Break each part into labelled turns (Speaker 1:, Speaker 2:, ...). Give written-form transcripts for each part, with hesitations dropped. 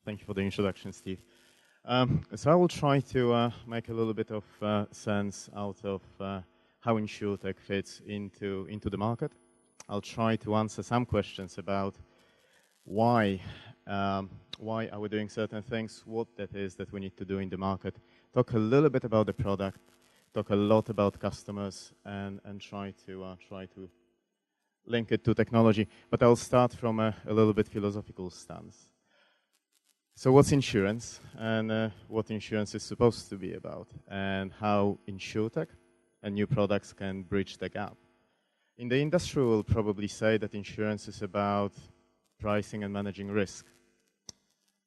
Speaker 1: Thank you for the introduction, Steve. So I will try to make a little bit of sense out of how InsurTech fits into the market. I'll try to answer some questions about why are we doing certain things, what that is that we need to do in the market, talk a little bit about the product, talk a lot about customers, and try to link it to technology. But I'll start from a little bit philosophical stance. So what's insurance, and what insurance is supposed to be about, and how InsurTech and new products can bridge the gap? In the industry, we'll probably say that insurance is about pricing and managing risk.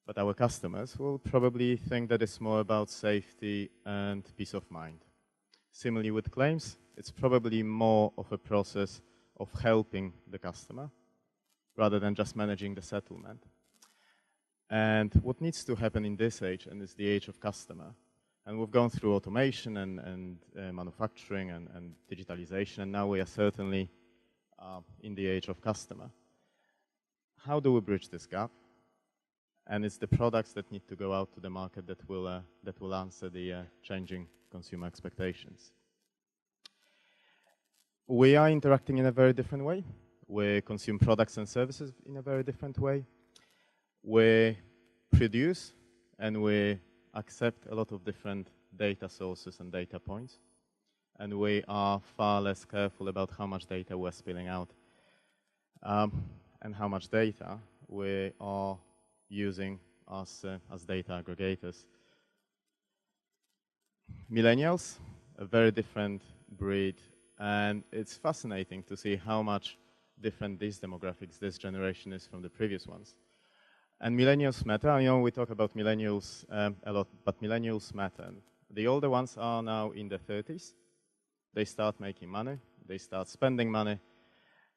Speaker 1: But our customers will probably think that it's more about safety and peace of mind. Similarly with claims, it's probably more of a process of helping the customer rather than just managing the settlement. And what needs to happen in this age, and it's the age of customer, and we've gone through automation and manufacturing and digitalization, and now we are certainly in the age of customer. How do we bridge this gap? And it's the products that need to go out to the market that will answer the changing consumer expectations. We are interacting in a very different way. We consume products and services in a very different way. We produce and we accept a lot of different data sources and data points. And we are far less careful about how much data we're spilling out and how much data we are using as data aggregators. Millennials, a very different breed, and it's fascinating to see how much different these demographics, this generation is from the previous ones. And millennials matter. I know we talk about millennials a lot, but millennials matter. The older ones are now in their 30s. They start making money, they start spending money,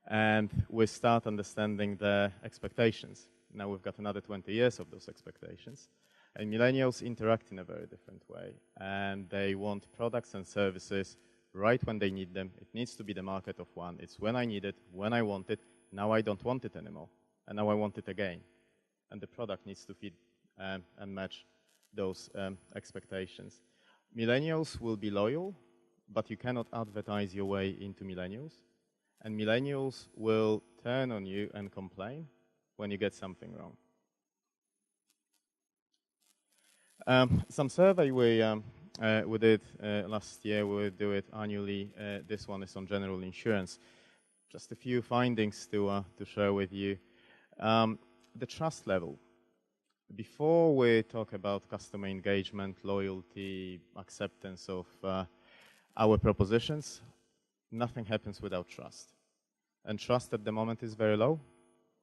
Speaker 1: and we start understanding their expectations. Now we've got another 20 years of those expectations. And millennials interact in a very different way. And they want products and services right when they need them. It needs to be the market of one. It's when I need it, when I want it. Now I don't want it anymore. And now I want it again. And the product needs to fit and match those expectations. Millennials will be loyal, but you cannot advertise your way into millennials. And millennials will turn on you and complain when you get something wrong. Some survey we did last year, we do it annually. This one is on general insurance. Just a few findings to share with you. The trust level. Before we talk about customer engagement, loyalty, acceptance of our propositions, nothing happens without trust. And trust at the moment is very low.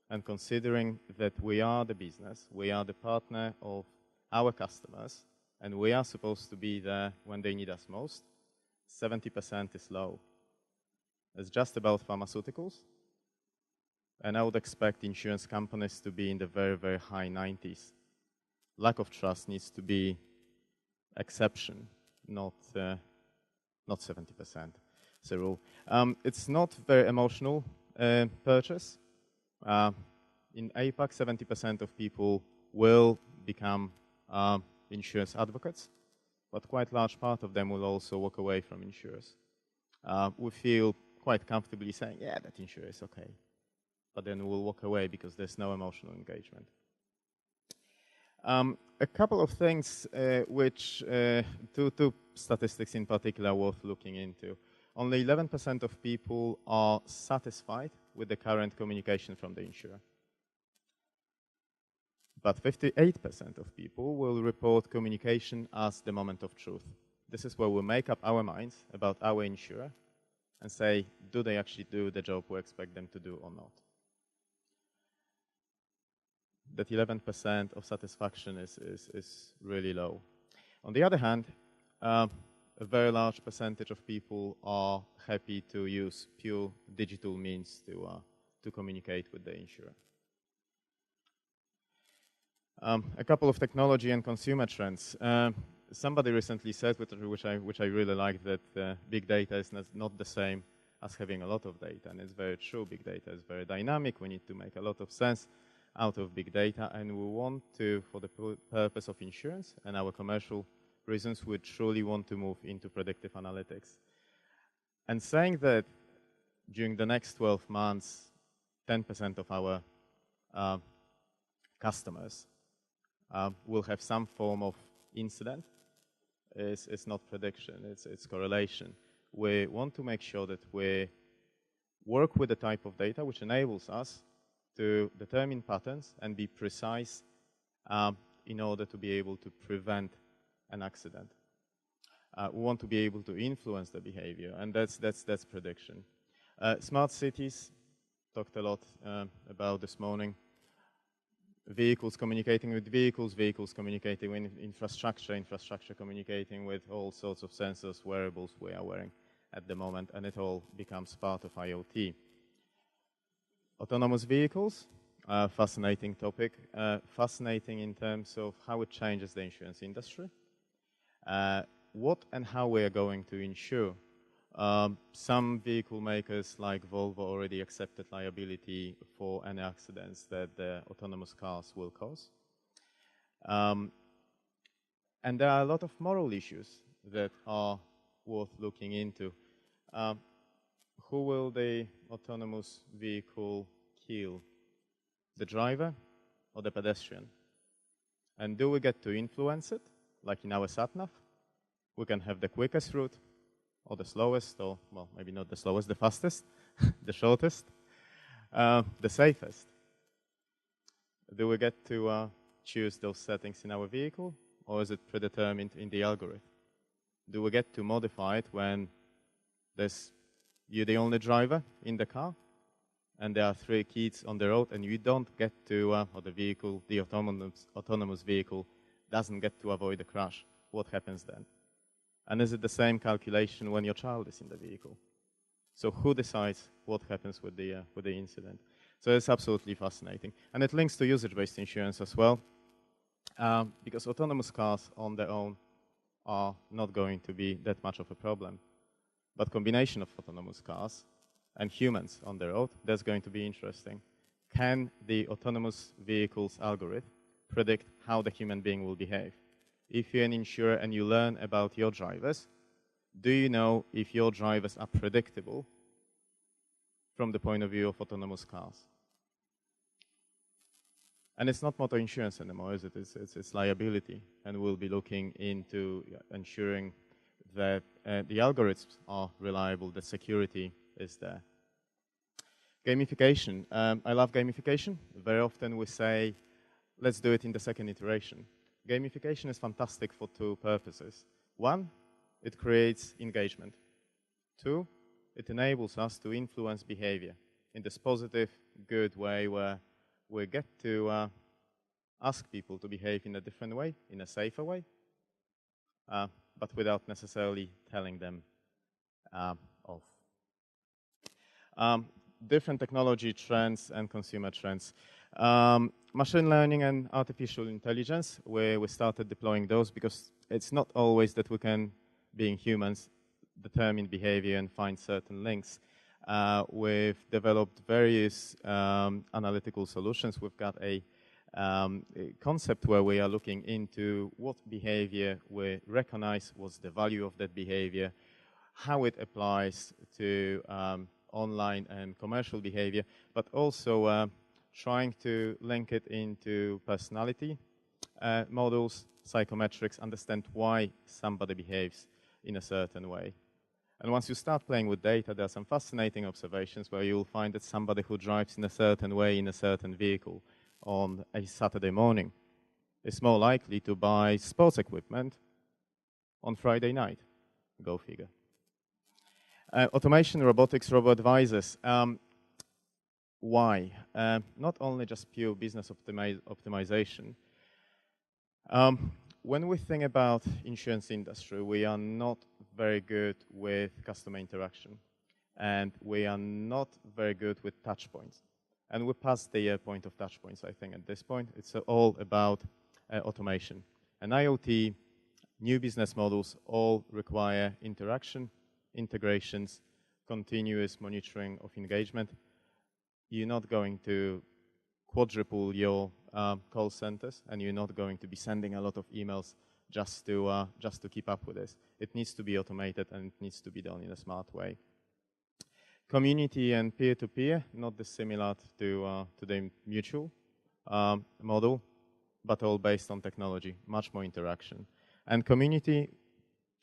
Speaker 1: And considering that we are the business, we are the partner of our customers, and we are supposed to be there when they need us most, 70% is low. It's just about pharmaceuticals. And I would expect insurance companies to be in the very, very high 90s. Lack of trust needs to be exception, not 70%. It's a rule. It's not very emotional purchase. In APAC, 70% of people will become insurance advocates, but quite a large part of them will also walk away from insurers. We feel quite comfortably saying, yeah, that insurer is okay. But then we'll walk away because there's no emotional engagement. A couple of things which, two statistics in particular are worth looking into. Only 11% of people are satisfied with the current communication from the insurer. But 58% of people will report communication as the moment of truth. This is where we make up our minds about our insurer and say, do they actually do the job we expect them to do or not? That 11% of satisfaction is really low. On the other hand, a very large percentage of people are happy to use pure digital means to communicate with the insurer. A couple of technology and consumer trends. Somebody recently said, which I really like, that big data is not the same as having a lot of data, and it's very true. Big data is very dynamic. We need to make a lot of sense out of big data, and we want to, for the purpose of insurance and our commercial reasons, we truly want to move into predictive analytics. And saying that during the next 12 months, 10% of our customers will have some form of incident is not prediction, it's correlation. We want to make sure that we work with the type of data which enables us to determine patterns and be precise in order to be able to prevent an accident. We want to be able to influence the behavior, and that's prediction. Smart cities, talked a lot about this morning. Vehicles communicating with vehicles, vehicles communicating with infrastructure, infrastructure communicating with all sorts of sensors, wearables we are wearing at the moment, and it all becomes part of IoT. Autonomous vehicles, fascinating topic, fascinating in terms of how it changes the insurance industry, what and how we are going to insure. Some vehicle makers like Volvo already accepted liability for any accidents that the autonomous cars will cause. And there are a lot of moral issues that are worth looking into. Who will the autonomous vehicle kill? The driver or the pedestrian? And do we get to influence it, like in our sat-nav? We can have the quickest route, or the slowest, or, well, maybe not the slowest, the fastest, the shortest, the safest. Do we get to choose those settings in our vehicle, or is it predetermined in the algorithm? Do we get to modify it when you're the only driver in the car, and there are 3 kids on the road, and you don't get to, or the vehicle, the autonomous vehicle doesn't get to avoid a crash? What happens then? And is it the same calculation when your child is in the vehicle? So who decides what happens with the incident? So it's absolutely fascinating. And it links to usage-based insurance as well, because autonomous cars on their own are not going to be that much of a problem. But combination of autonomous cars and humans on the road, that's going to be interesting. Can the autonomous vehicle's algorithm predict how the human being will behave? If you're an insurer and you learn about your drivers, do you know if your drivers are predictable from the point of view of autonomous cars? And it's not motor insurance anymore, is it? It's liability. And we'll be looking into ensuring that the algorithms are reliable, that security is there. Gamification. I love gamification. Very often we say, let's do it in the second iteration. Gamification is fantastic for 2 purposes. 1, it creates engagement. 2, it enables us to influence behavior in this positive, good way where we get to ask people to behave in a different way, in a safer way, but without necessarily telling them off. Different technology trends and consumer trends. Machine learning and artificial intelligence, where we started deploying those because it's not always that we can, being humans, determine behavior and find certain links. We've developed various analytical solutions. We've got a concept where we are looking into what behavior we recognize, what's the value of that behavior, how it applies to online and commercial behavior, but also trying to link it into personality models, psychometrics, understand why somebody behaves in a certain way. And once you start playing with data, there are some fascinating observations where you'll find that somebody who drives in a certain way in a certain vehicle on a Saturday morning is more likely to buy sports equipment on Friday night. Go figure. Automation, robotics, robo-advisors. Why? Not only just pure business optimization. When we think about insurance industry, we are not very good with customer interaction, and we are not very good with touch points. And we passed the point of touch points, I think, at this point. It's all about automation. And IoT, new business models, all require interaction, integrations, continuous monitoring of engagement. You're not going to quadruple your call centers, and you're not going to be sending a lot of emails just to keep up with this. It needs to be automated, and it needs to be done in a smart way. Community and peer-to-peer, not dissimilar to the mutual model, but all based on technology, much more interaction. And community,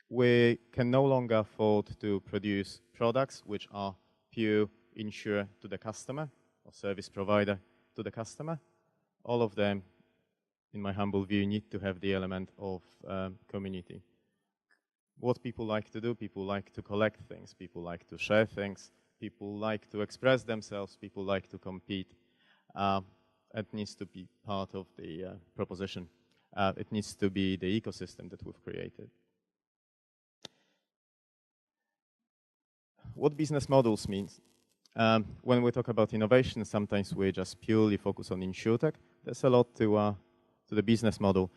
Speaker 1: we can no longer afford to produce products which are pure insurer to the customer or service provider to the customer. All of them, in my humble view, need to have the element of community. What people like to do, people like to collect things, people like to share things, people like to express themselves, people like to compete. It needs to be part of the proposition. It needs to be the ecosystem that we've created. What business models means? When we talk about innovation, sometimes we just purely focus on InsurTech. There's a lot to the business model.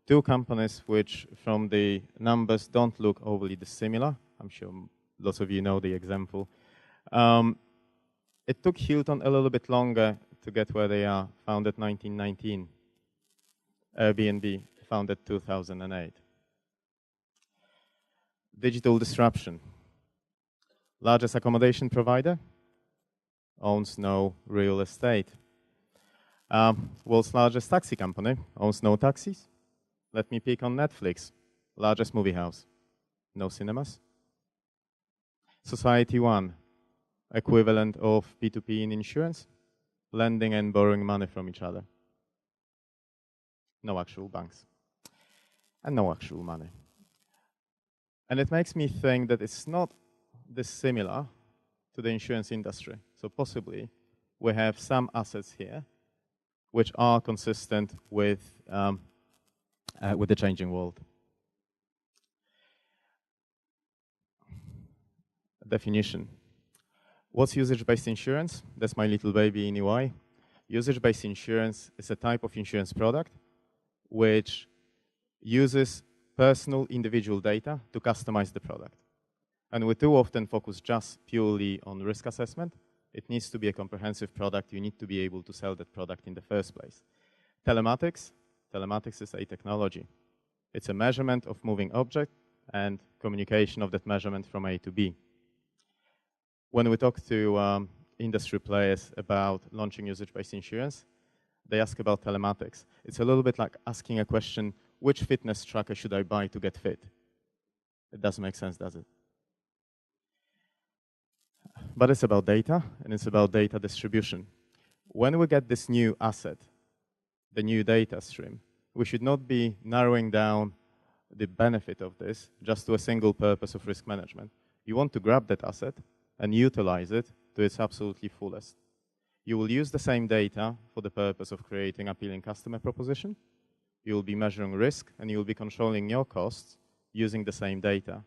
Speaker 1: Two companies which, from the numbers, don't look overly dissimilar. I'm sure lots of you know the example. It took Hilton a little bit longer to get where they are, founded 1919. Airbnb, founded 2008. Digital disruption. Largest accommodation provider, owns no real estate. World's largest taxi company, owns no taxis. Let me pick on Netflix. Largest movie house, no cinemas. Society One, equivalent of P2P in insurance, lending and borrowing money from each other. No actual banks, and no actual money. And it makes me think that it's not dissimilar to the insurance industry. So possibly we have some assets here which are consistent with the changing world. Definition. What's usage-based insurance? That's my little baby in EY. Usage-based insurance is a type of insurance product which uses personal individual data to customize the product. And we too often focus just purely on risk assessment. It needs to be a comprehensive product. You need to be able to sell that product in the first place. Telematics. Telematics is a technology. It's a measurement of moving object and communication of that measurement from A to B. When we talk to industry players about launching usage-based insurance, they ask about telematics. It's a little bit like asking a question, which fitness tracker should I buy to get fit? It doesn't make sense, does it? But it's about data, and it's about data distribution. When we get this new asset, the new data stream, we should not be narrowing down the benefit of this just to a single purpose of risk management. You want to grab that asset and utilize it to its absolutely fullest. You will use the same data for the purpose of creating appealing customer proposition. You will be measuring risk, and you will be controlling your costs using the same data.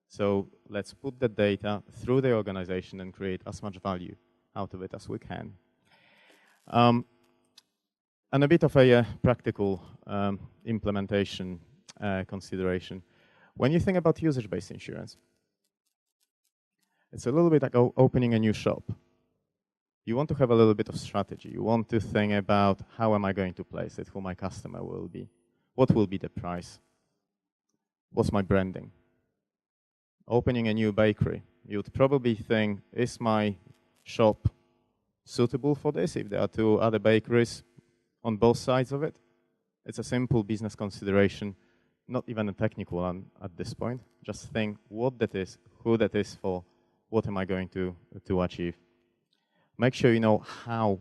Speaker 1: So let's put the data through the organization and create as much value out of it as we can. And a bit of a practical implementation consideration. When you think about usage-based insurance, it's a little bit like opening a new shop. You want to have a little bit of strategy. You want to think about how am I going to place it, who my customer will be, what will be the price, what's my branding. Opening a new bakery, you'd probably think, is my shop suitable for this if there are two other bakeries on both sides of it? It's a simple business consideration, not even a technical one at this point. Just think what that is, who that is for, what am I going to achieve. Make sure you know how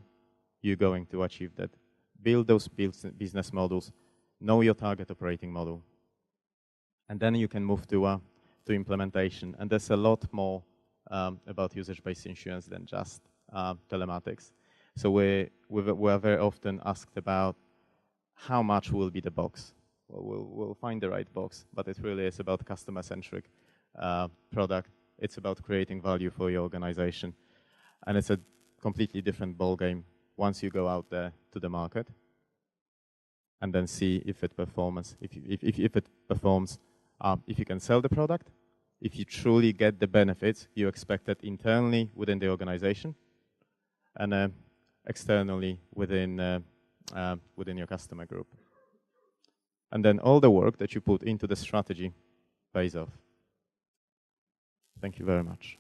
Speaker 1: you're going to achieve that. Build those business models, know your target operating model, and then you can move to implementation. And there's a lot more about usage-based insurance than just telematics. So we're very often asked about how much will be the box. Well, we'll find the right box, but it really is about customer-centric product. It's about creating value for your organization. And it's a completely different ballgame once you go out there to the market and then see if it performs, if it performs, if you can sell the product, if you truly get the benefits you expected internally within the organization. And externally within within your customer group. And then all the work that you put into the strategy pays off. Thank you very much.